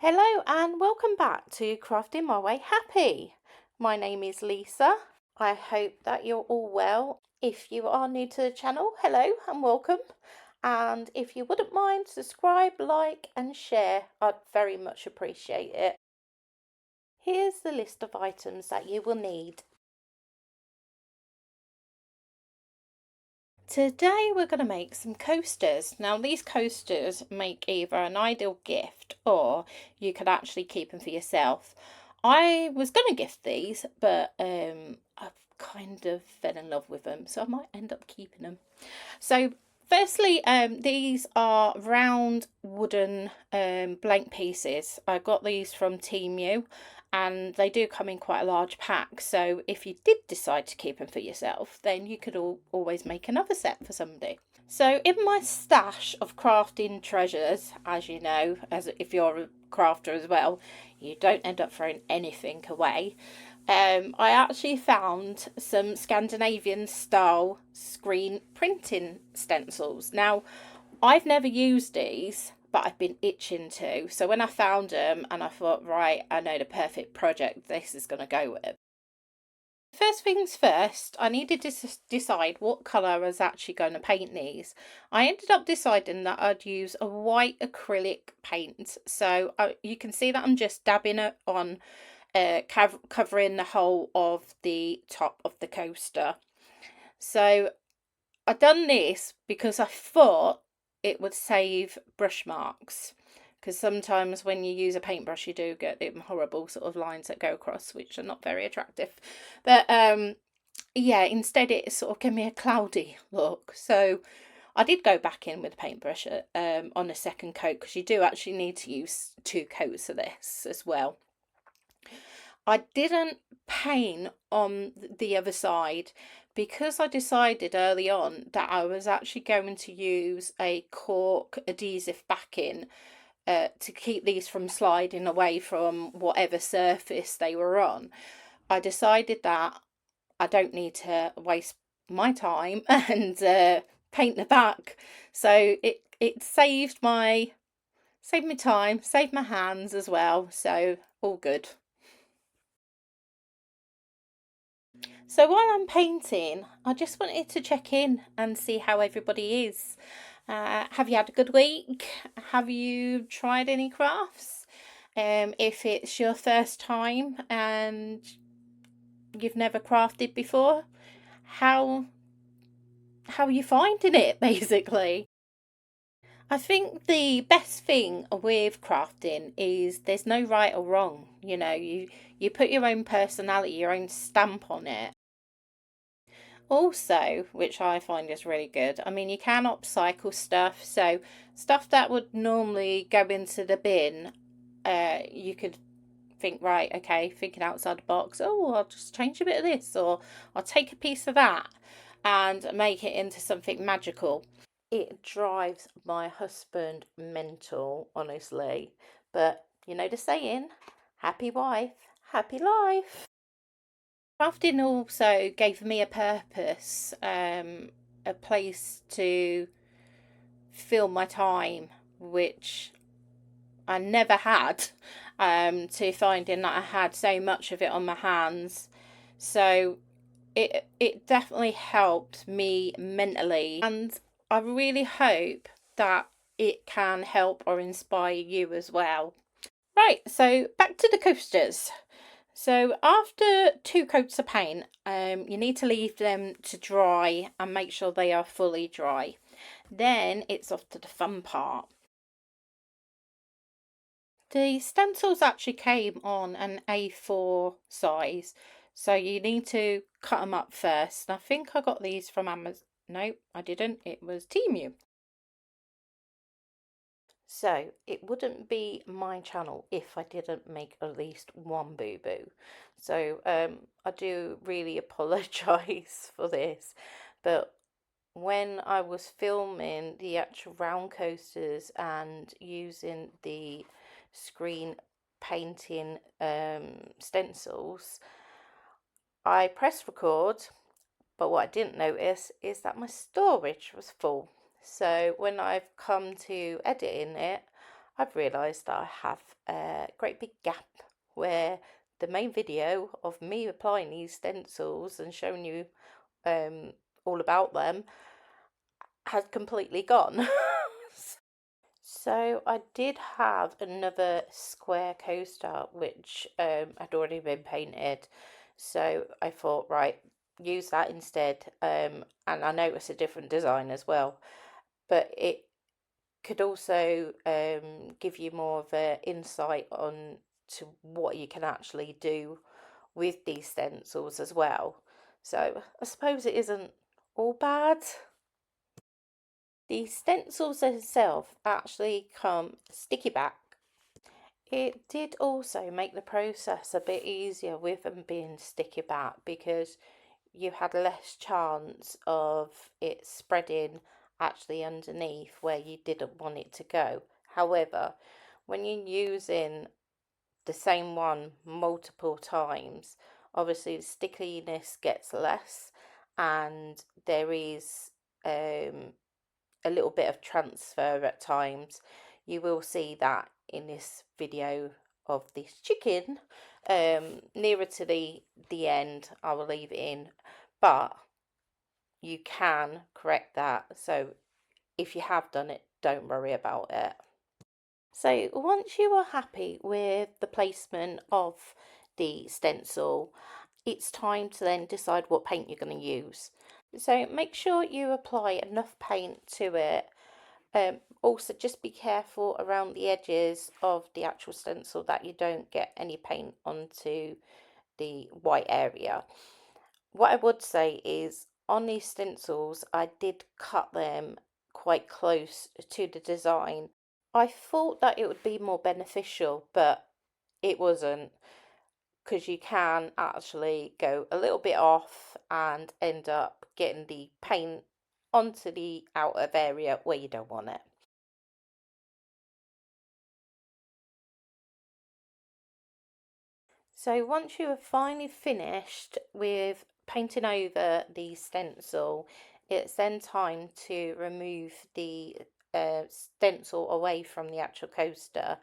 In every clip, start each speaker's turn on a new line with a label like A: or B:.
A: Hello and welcome back to Crafting My Way Happy. My name is Lisa. I hope that you're all well. If you are new to the channel, hello and welcome. And if you wouldn't mind, subscribe, like and share. I'd very much appreciate it. Here's the list of items that you will need. Today we're going to make some coasters. Now these coasters make either an ideal gift or you could actually keep them for yourself. I was going to gift these, but I've kind of fell in love with them, so I might end up keeping them. So firstly, these are round wooden blank pieces. I got these from Temu and they do come in quite a large pack, so if you did decide to keep them for yourself, then you could always make another set for somebody. So in my stash of crafting treasures, as you know, as if you're a crafter as well, you don't end up throwing anything away. I actually found some Scandinavian style screen printing stencils. Now, I've never used these, but I've been itching to. So when I found them and I thought, right, I know the perfect project this is going to go with. First things first, I needed to decide what colour I was actually going to paint these. I ended up deciding that I'd use a white acrylic paint. So you can see that I'm just dabbing it on, covering the whole of the top of the coaster. So I done this because I thought it would save brush marks, because sometimes when you use a paintbrush you do get them horrible sort of lines that go across, which are not very attractive. But yeah, instead it sort of gave me a cloudy look. So I did go back in with a paintbrush on a second coat, because you do actually need to use 2 coats of this as well. I didn't paint on the other side because I decided early on that I was actually going to use a cork adhesive backing to keep these from sliding away from whatever surface they were on. I decided that I don't need to waste my time and paint the back, so it saved my time, saved my hands as well, so all good. So while I'm painting, I just wanted to check in and see how everybody is. Have you had a good week? Have you tried any crafts? If it's your first time and you've never crafted before, how are you finding it basically? I think the best thing with crafting is there's no right or wrong. You put your own personality, your own stamp on it. Also, which I find is really good, I mean, you can upcycle stuff. So stuff that would normally go into the bin, you could think, right, okay, thinking outside the box. Oh, I'll just change a bit of this, or I'll take a piece of that and make it into something magical. It drives my husband mental, honestly. But you know the saying, happy wife, happy life. Crafting also gave me a purpose, a place to fill my time, which I never had, to finding that I had so much of it on my hands. So it definitely helped me mentally, and I really hope that it can help or inspire you as well. Right, so back to the coasters. So after 2 coats of paint, you need to leave them to dry and make sure they are fully dry. Then it's off to the fun part. The stencils actually came on an A4 size, so you need to cut them up first. I think I got these from Amazon. No, I didn't. It was Temu. So it wouldn't be my channel if I didn't make at least one boo-boo. So I do really apologise for this, but when I was filming the actual round coasters and using the screen painting stencils, I pressed record, but what I didn't notice is that my storage was full. So when I've come to editing it, I've realised that I have a great big gap where the main video of me applying these stencils and showing you um, all about them has completely gone. So I did have another square coaster which had already been painted. So I thought, right, use that instead. And I noticed a different design as well. But it could also give you more of an insight on to what you can actually do with these stencils as well. So I suppose it isn't all bad. The stencils themselves actually come sticky back. It did also make the process a bit easier with them being sticky back because you had less chance of it spreading actually underneath where you didn't want it to go. However, when you're using the same one multiple times, obviously the stickiness gets less and there is a little bit of transfer at times. You will see that in this video of this chicken. Nearer to the end I will leave it in, but you can correct that, so if you have done it, don't worry about it. So once you are happy with the placement of the stencil, it's time to then decide what paint you're going to use. So make sure you apply enough paint to it. Also, just be careful around the edges of the actual stencil that you don't get any paint onto the white area. What I would say is on these stencils, I did cut them quite close to the design. I thought that it would be more beneficial, but it wasn't, because you can actually go a little bit off and end up getting the paint onto the outer area where you don't want it. So once you have finally finished with painting over the stencil, it's then time to remove the stencil away from the actual coaster.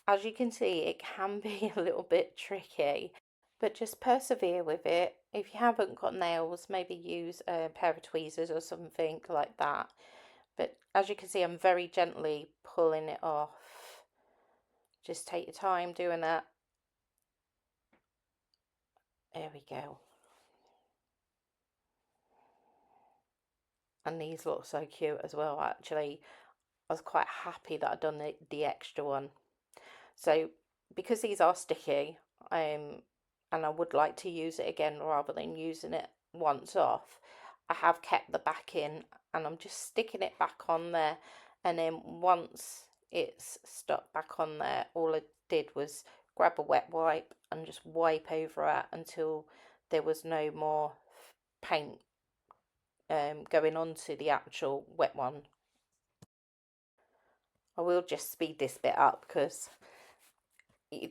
A: As you can see, it can be a little bit tricky, but just persevere with it. If you haven't got nails, maybe use a pair of tweezers or something like that. But as you can see, I'm very gently pulling it off. Just take your time doing that. There we go. And these look so cute as well. Actually, I was quite happy that I'd done the extra one. So because these are sticky, and I would like to use it again rather than using it once off, I have kept the back in and I'm just sticking it back on there, and then once it's stuck back on there, all I did was grab a wet wipe and just wipe over it until there was no more paint going on to the actual wet one. I will just speed this bit up because you,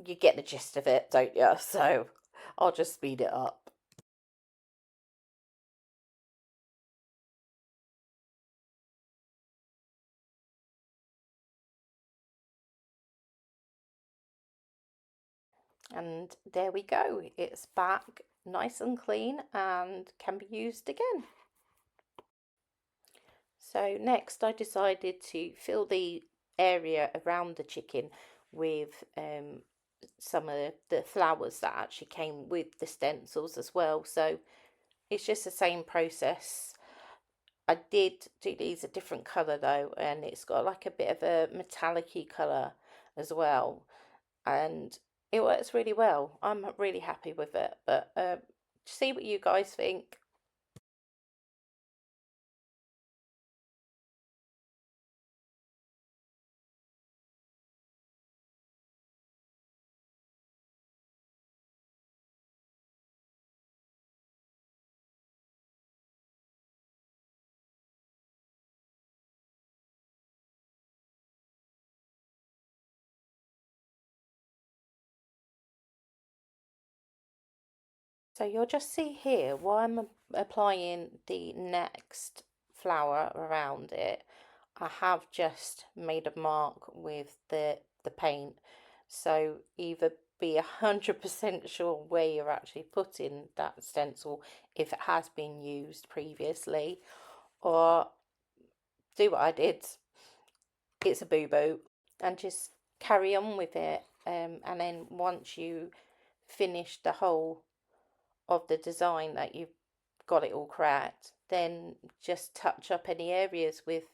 A: you get the gist of it, don't you? So I'll just speed it up. And there we go. It's back nice and clean and can be used again. So next I decided to fill the area around the chicken with some of the flowers that actually came with the stencils as well. So it's just the same process. I did do these a different colour though, and it's got like a bit of a metallic-y colour as well, and it works really well. I'm really happy with it, but see what you guys think. So you'll just see here while I'm applying the next flower around it, I have just made a mark with the paint, so either be 100% sure where you're actually putting that stencil if it has been used previously, or do what I did, it's a boo-boo, and just carry on with it. And then once you finish the whole of the design that you've got it all correct, then just touch up any areas with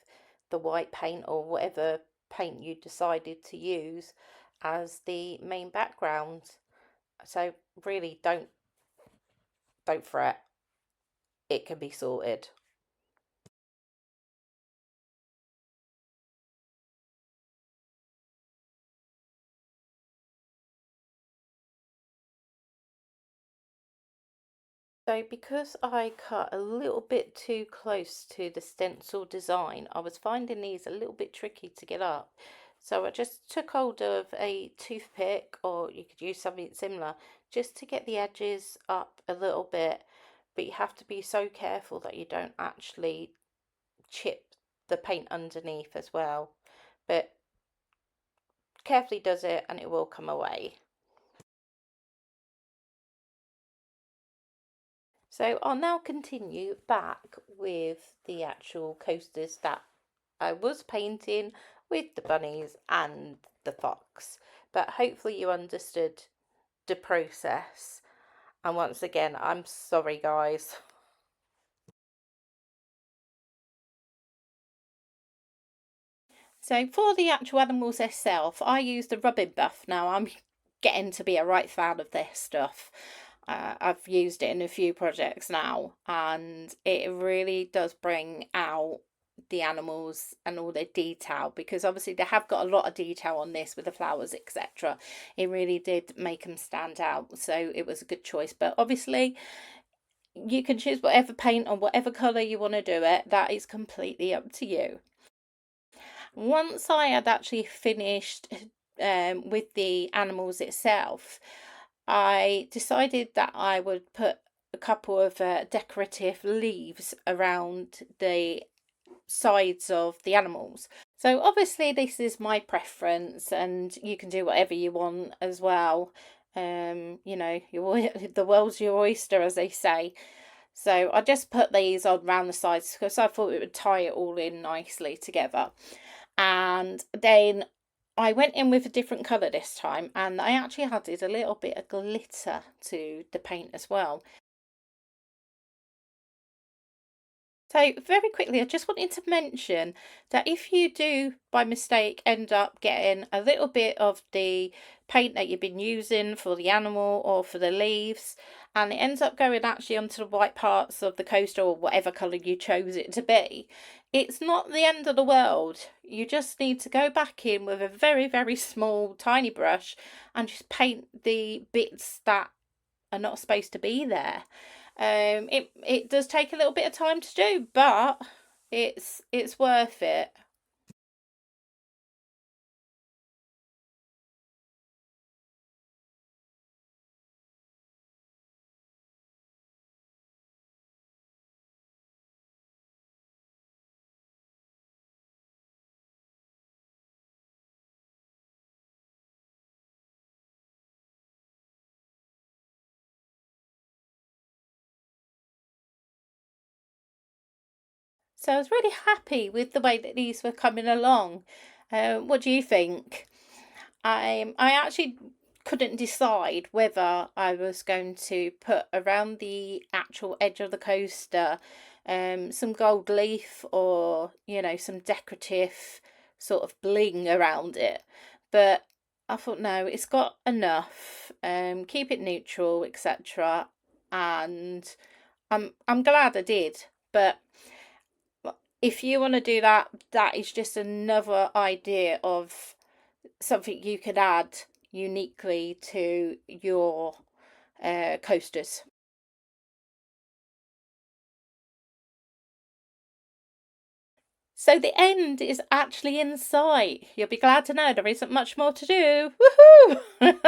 A: the white paint or whatever paint you decided to use as the main background. So really don't fret. It can be sorted. So because I cut a little bit too close to the stencil design, I was finding these a little bit tricky to get up. So I just took hold of a toothpick, or you could use something similar, just to get the edges up a little bit. But you have to be so careful that you don't actually chip the paint underneath as well. But carefully does it and it will come away. So I'll now continue back with the actual coasters that I was painting with the bunnies and the fox. But hopefully you understood the process. And once again, I'm sorry, guys. So for the actual animals itself, I use the rubbing buff. Now I'm getting to be a right fan of this stuff. I've used it in a few projects now, and it really does bring out the animals and all their detail, because obviously they have got a lot of detail on this with the flowers, etc. It really did make them stand out, so it was a good choice. But obviously you can choose whatever paint or whatever colour you want to do it. That is completely up to you. Once I had actually finished with the animals itself, I decided that I would put a couple of decorative leaves around the sides of the animals. So obviously this is my preference, and you can do whatever you want as well. You know, the world's your oyster, as they say. So I just put these on around the sides because I thought it would tie it all in nicely together. And then I went in with a different colour this time, and I actually added a little bit of glitter to the paint as well. So, very quickly, I just wanted to mention that if you do by mistake end up getting a little bit of the paint that you've been using for the animal or for the leaves, and it ends up going actually onto the white parts of the coaster or whatever colour you chose it to be, it's not the end of the world. You just need to go back in with a very, very small, tiny brush and just paint the bits that are not supposed to be there. It does take a little bit of time to do, but it's worth it. So I was really happy with the way that these were coming along. What do you think? I actually couldn't decide whether I was going to put around the actual edge of the coaster some gold leaf, or some decorative sort of bling around it. But I thought no, it's got enough. Keep it neutral, etc. And I'm glad I did. But if you want to do that, that is just another idea of something you could add uniquely to your coasters. So the end is actually in sight. You'll be glad to know there isn't much more to do. Woohoo!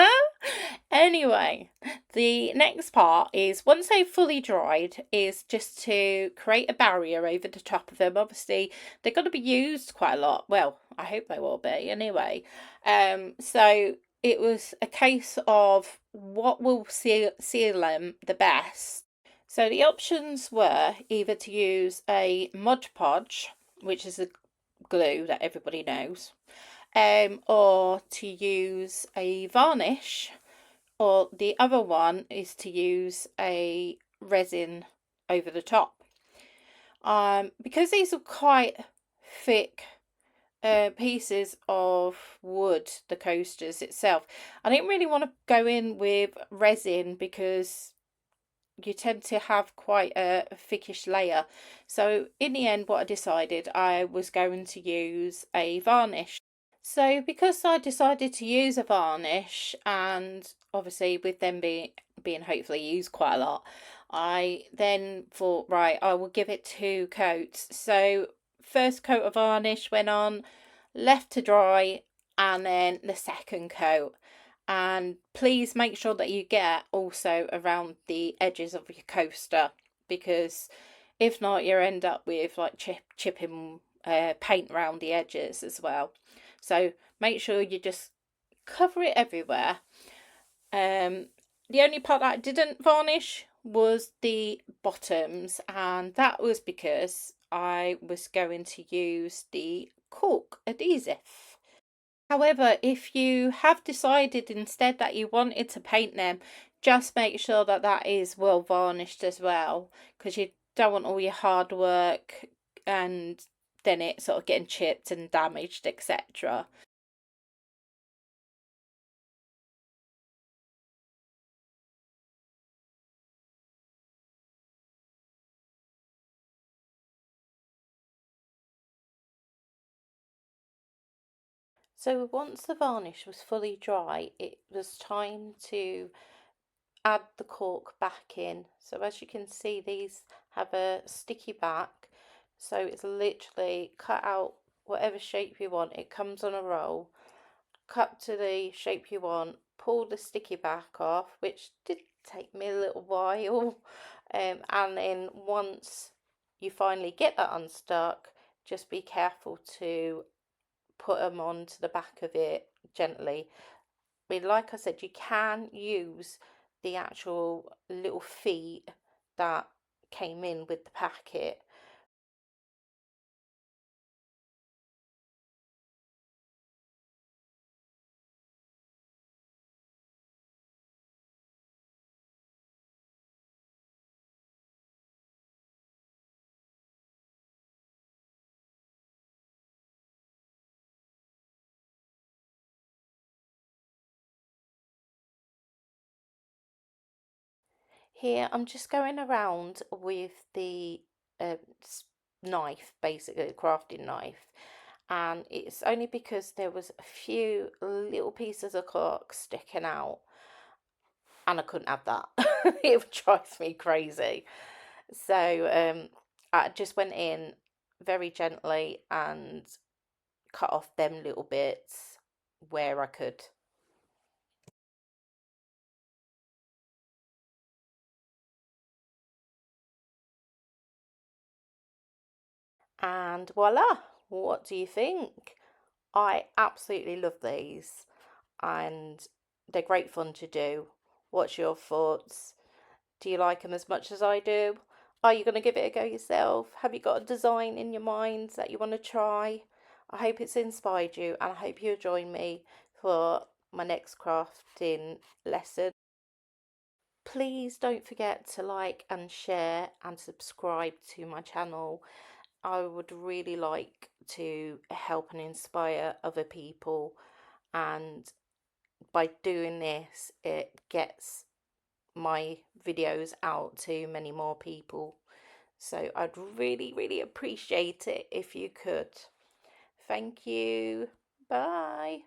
A: Anyway, the next part is once they've fully dried, is just to create a barrier over the top of them. Obviously, they're going to be used quite a lot. Well, I hope they will be anyway. So it was a case of what will seal them the best. So the options were either to use a Mod Podge, which is a glue that everybody knows, or to use a varnish, or the other one is to use a resin over the top. Because these are quite thick pieces of wood, the coasters itself, I didn't really want to go in with resin because you tend to have quite a thickish layer. So in the end, what I decided, I was going to use a varnish. So because I decided to use a varnish, and obviously with them being hopefully used quite a lot, I then thought, right, I will give it 2 coats. So first coat of varnish went on, left to dry, and then the second coat. And please make sure that you get also around the edges of your coaster, because if not, you end up with like chipping paint around the edges as well. So make sure you just cover it everywhere. The only part that I didn't varnish was the bottoms, and that was because I was going to use the cork adhesive. However, if you have decided instead that you wanted to paint them, just make sure that that is well varnished as well, because you don't want all your hard work and then it sort of getting chipped and damaged, etc. So once the varnish was fully dry, it was time to add the cork back in. So as you can see, these have a sticky back. So it's literally cut out whatever shape you want. It comes on a roll. Cut to the shape you want. Pull the sticky back off, which did take me a little while. And then once you finally get that unstuck, just be careful to put them onto the back of it gently. I mean, like I said, you can use the actual little feet that came in with the packet. Here, I'm just going around with the uh, knife, basically, the crafting knife, and it's only because there was a few little pieces of cork sticking out, and I couldn't have that. It would drive me crazy. So I just went in very gently and cut off them little bits where I could. And voila, what do you think? I absolutely love these, and they're great fun to do. What's your thoughts? Do you like them as much as I do? Are you going to give it a go yourself? Have you got a design in your mind that you want to try? I hope it's inspired you, and I hope you'll join me for my next crafting lesson. Please don't forget to like and share and subscribe to my channel. I would really like to help and inspire other people, and by doing this, it gets my videos out to many more people. So I'd really, really appreciate it if you could. Thank you. Bye.